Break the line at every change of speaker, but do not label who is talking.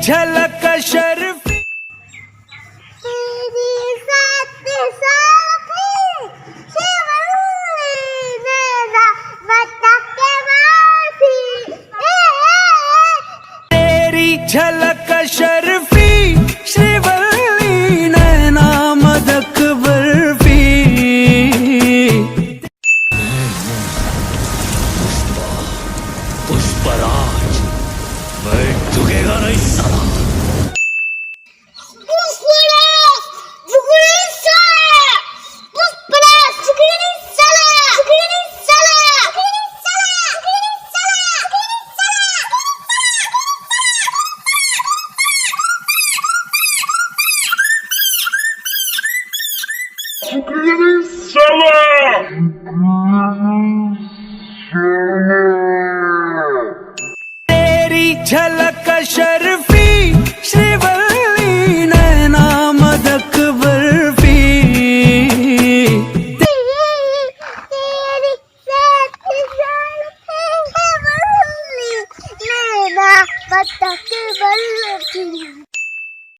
झलक शर्फी तेरी झलक शर्फी श्रीवल्ली नैना मदक बर्फी पुष्पराज मैं झुकेगा नहीं साला। तेरी झलक शर्फी श्रीवल्ली नैना मदक बर्फी
तेरी